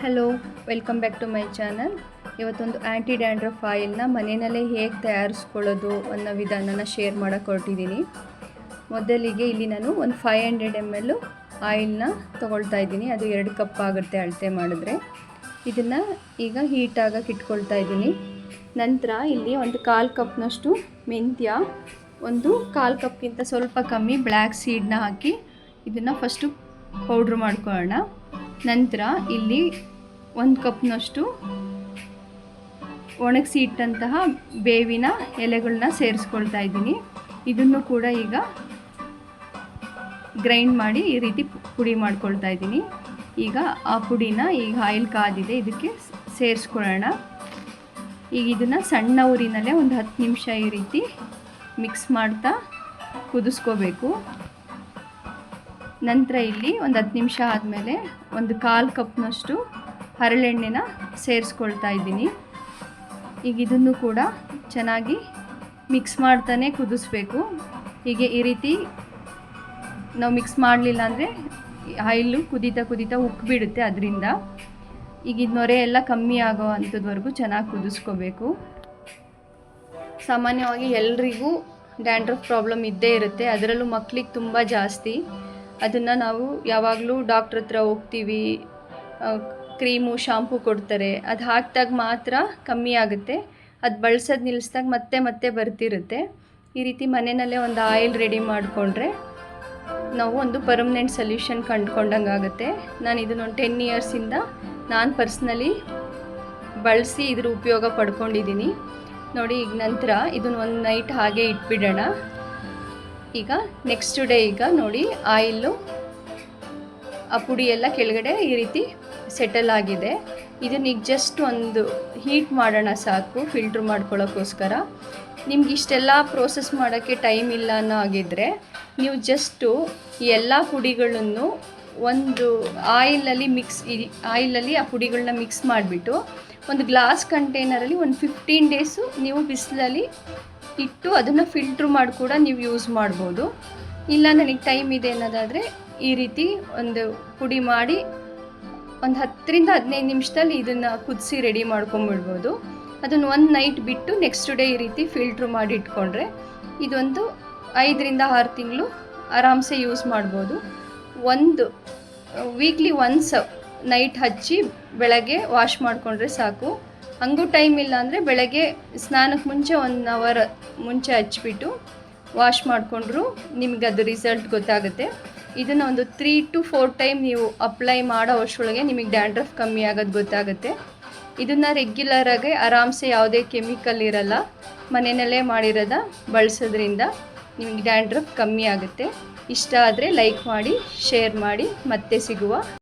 Hello, welcome back to my channel. ಇವತ್ತೊಂದು anti dandruff ಆಯಿಲ್ನ ಮನೆಯಲ್ಲೇ ಹೇಗೆ ತಯಾರಿಸ್ಕೊಳ್ಳೋದು ಅನ್ನೋ ವಿಧಾನನ ಶೇರ್ ಮಾಡೋಕ್ಕೆ ಹೊರಟಿದ್ದೀನಿ. ಮೊದಲಿಗೆ ಇಲ್ಲಿ ನಾನು ಒಂದು 500 ml ಆಯಿಲ್ನ ತೊಗೊಳ್ತಾ ಇದ್ದೀನಿ. ಅದು 2 ಕಪ್ ಆಗುತ್ತೆ ಅಳತೆ ಮಾಡಿದ್ರೆ. ಇದನ್ನು ಈಗ ಹೀಟ್ ಆಗಕ್ಕೆ ಇಟ್ಕೊಳ್ತಾ ಇದ್ದೀನಿ. ನಂತರ ಇಲ್ಲಿ ಒಂದು 1/4 ಕಪ್ನಷ್ಟು ಮೆಂತ್ಯ, ಒಂದು 1/4 ಕಪ್ಗಿಂತ ಸ್ವಲ್ಪ ಕಮ್ಮಿ ಬ್ಲ್ಯಾಕ್ ಸೀಡ್ನ ಹಾಕಿ ಇದನ್ನು ಫಸ್ಟು ಪೌಡ್ರ್ ಮಾಡ್ಕೊಳ್ಳೋಣ. ನಂತರ ಇಲ್ಲಿ 1 ಕಪ್ನಷ್ಟು ಒಣಗಿಸಿ ಇಟ್ಟಂತಹ ಬೇವಿನ ಎಲೆಗಳನ್ನ ಸೇರಿಸ್ಕೊಳ್ತಾ ಇದ್ದೀನಿ. ಇದನ್ನು ಕೂಡ ಈಗ ಗ್ರೈಂಡ್ ಮಾಡಿ ಈ ರೀತಿ ಪುಡಿ ಮಾಡ್ಕೊಳ್ತಾ ಇದ್ದೀನಿ. ಈಗ ಆ ಪುಡಿನ ಈಗ ಆಯಿಲ್ ಕಾದಿದೆ, ಇದಕ್ಕೆ ಸೇರಿಸ್ಕೊಳ್ಳೋಣ. ಈಗ ಇದನ್ನು ಸಣ್ಣ ಊರಿನಲ್ಲೇ ಒಂದು 10 ನಿಮಿಷ ಈ ರೀತಿ ಮಿಕ್ಸ್ ಮಾಡ್ತಾ ಕುದಿಸ್ಕೋಬೇಕು. ನಂತರ ಇಲ್ಲಿ ಒಂದು 10 ನಿಮಿಷ ಆದಮೇಲೆ ಒಂದು 1/4 ಕಪ್ನಷ್ಟು ಹರಳೆಣ್ಣೆನ ಸೇರಿಸ್ಕೊಳ್ತಾ ಇದ್ದೀನಿ. ಈಗ ಇದನ್ನು ಕೂಡ ಚೆನ್ನಾಗಿ ಮಿಕ್ಸ್ ಮಾಡ್ತಾನೆ ಕುದಿಸ್ಬೇಕು. ಹೀಗೆ ಈ ರೀತಿ ನಾವು ಮಿಕ್ಸ್ ಮಾಡಲಿಲ್ಲ ಅಂದರೆ ಆಯಿಲು ಕುದೀತಾ ಉಕ್ಕಿಬಿಡುತ್ತೆ. ಅದರಿಂದ ಈಗ ಇದು ನೊರೆ ಎಲ್ಲ ಕಮ್ಮಿ ಆಗೋ ಅಂಥದ್ವರೆಗೂ ಚೆನ್ನಾಗಿ ಕುದಿಸ್ಕೋಬೇಕು. ಸಾಮಾನ್ಯವಾಗಿ ಎಲ್ರಿಗೂ ಡ್ಯಾಂಡ್ರಫ್ ಪ್ರಾಬ್ಲಮ್ ಇದ್ದೇ ಇರುತ್ತೆ, ಅದರಲ್ಲೂ ಮಕ್ಕಳಿಗೆ ತುಂಬ ಜಾಸ್ತಿ. ಅದನ್ನು ನಾವು ಯಾವಾಗಲೂ ಡಾಕ್ಟ್ರ್ ಹತ್ರ ಹೋಗ್ತೀವಿ, ಕ್ರೀಮು ಶಾಂಪೂ ಕೊಡ್ತಾರೆ, ಅದು ಹಾಕಿದಾಗ ಮಾತ್ರ ಕಮ್ಮಿ ಆಗುತ್ತೆ. ಅದು ಬಳಸೋದು ನಿಲ್ಲಿಸ್ದಾಗ ಮತ್ತೆ ಬರ್ತಿರುತ್ತೆ. ಈ ರೀತಿ ಮನೆಯಲ್ಲೇ ಒಂದು ಆಯಿಲ್ ರೆಡಿ ಮಾಡಿಕೊಂಡ್ರೆ ನಾವು ಒಂದು ಪರ್ಮನೆಂಟ್ ಸೊಲ್ಯೂಷನ್ ಕಂಡುಕೊಂಡಂಗೆ ಆಗುತ್ತೆ. ನಾನು ಇದನ್ನು 10 ಇಯರ್ಸಿಂದ ನಾನು ಪರ್ಸ್ನಲಿ ಬಳಸಿ ಇದ್ರ ಉಪಯೋಗ ಪಡ್ಕೊಂಡಿದ್ದೀನಿ ನೋಡಿ. ಈಗ ನಂತರ ಇದನ್ನು ಒಂದು ನೈಟ್ ಹಾಗೆ ಇಟ್ಬಿಡೋಣ. ಈಗ ನೆಕ್ಸ್ಟ್ ಡೇ ಈಗ ನೋಡಿ ಆಯಿಲು ಆ ಪುಡಿ ಎಲ್ಲ ಕೆಳಗಡೆ ಈ ರೀತಿ ಸೆಟಲ್ ಆಗಿದೆ. ಇದನ್ನ ಈಗ ಜಸ್ಟ್ ಒಂದು ಹೀಟ್ ಮಾಡೋಣ ಸಾಕು, ಫಿಲ್ಟ್ರ್ ಮಾಡ್ಕೊಳ್ಳೋಕ್ಕೋಸ್ಕರ. ನಿಮ್ಗೆ ಇಷ್ಟೆಲ್ಲ ಪ್ರೋಸೆಸ್ ಮಾಡೋಕ್ಕೆ ಟೈಮ್ ಇಲ್ಲ ಅನ್ನೋ ಆಗಿದ್ದರೆ ನೀವು ಜಸ್ಟು ಈ ಎಲ್ಲ ಪುಡಿಗಳನ್ನು ಒಂದು ಆಯಿಲಲ್ಲಿ ಆ ಪುಡಿಗಳನ್ನ ಮಿಕ್ಸ್ ಮಾಡಿಬಿಟ್ಟು ಒಂದು ಗ್ಲಾಸ್ ಕಂಟೈನರಲ್ಲಿ ಒಂದು 15 ಡೇಸು ನೀವು ಬಿಸಿಲಲ್ಲಿ ಇಟ್ಟು ಅದನ್ನು ಫಿಲ್ಟ್ರ್ ಮಾಡಿ ಕೂಡ ನೀವು ಯೂಸ್ ಮಾಡ್ಬೋದು. ಇಲ್ಲ ನನಗೆ ಟೈಮ್ ಇದೆ ಅನ್ನೋದಾದರೆ ಈ ರೀತಿ ಒಂದು ಪುಡಿ ಮಾಡಿ ಒಂದು 10ರಿಂದ 15 ನಿಮಿಷದಲ್ಲಿ ಇದನ್ನು ಕುದಿಸಿ ರೆಡಿ ಮಾಡ್ಕೊಂಬಿಡ್ಬೋದು. ಅದನ್ನು ಒಂದು ನೈಟ್ ಬಿಟ್ಟು ನೆಕ್ಸ್ಟ್ ಡೇ ಈ ರೀತಿ ಫಿಲ್ಟ್ರ್ ಮಾಡಿ ಇಟ್ಕೊಂಡ್ರೆ ಇದೊಂದು 5ರಿಂದ 6 ತಿಂಗಳು ಆರಾಮ್ಸೆ ಯೂಸ್ ಮಾಡ್ಬೋದು. ಒಂದು ವೀಕ್ಲಿ ಒನ್ಸ್ ನೈಟ್ ಹಚ್ಚಿ ಬೆಳಗ್ಗೆ ವಾಶ್ ಮಾಡಿಕೊಂಡ್ರೆ ಸಾಕು. ಹಂಗೂ ಟೈಮ್ ಇಲ್ಲ ಅಂದರೆ ಬೆಳಗ್ಗೆ ಸ್ನಾನಕ್ಕೆ ಮುಂಚೆ 1 ಅವರ್ ಮುಂಚೆ ಹಚ್ಬಿಟ್ಟು ವಾಶ್ ಮಾಡಿಕೊಂಡ್ರು ನಿಮ್ಗೆ ಅದು ರಿಸಲ್ಟ್ ಗೊತ್ತಾಗುತ್ತೆ. ಇದನ್ನು ಒಂದು 3 to 4 ಟೈಮ್ ನೀವು ಅಪ್ಲೈ ಮಾಡೋ ವರ್ಷದೊಳಗೆ ನಿಮಗೆ ಡ್ಯಾಂಡ್ರಫ್ ಕಮ್ಮಿ ಆಗೋದು ಗೊತ್ತಾಗುತ್ತೆ. ಇದನ್ನು ರೆಗ್ಯುಲರಾಗಿ ಆರಾಮ್ಸೆ ಯಾವುದೇ ಕೆಮಿಕಲ್ ಇರಲ್ಲ, ಮನೆಯಲ್ಲೇ ಮಾಡಿರೋದ ಬಳಸೋದ್ರಿಂದ ನಿಮಗೆ ಡ್ಯಾಂಡ್ರಫ್ ಕಮ್ಮಿ ಆಗುತ್ತೆ. ಇಷ್ಟ ಆದರೆ ಲೈಕ್ ಮಾಡಿ, ಶೇರ್ ಮಾಡಿ, ಮತ್ತೆ ಸಿಗುವ.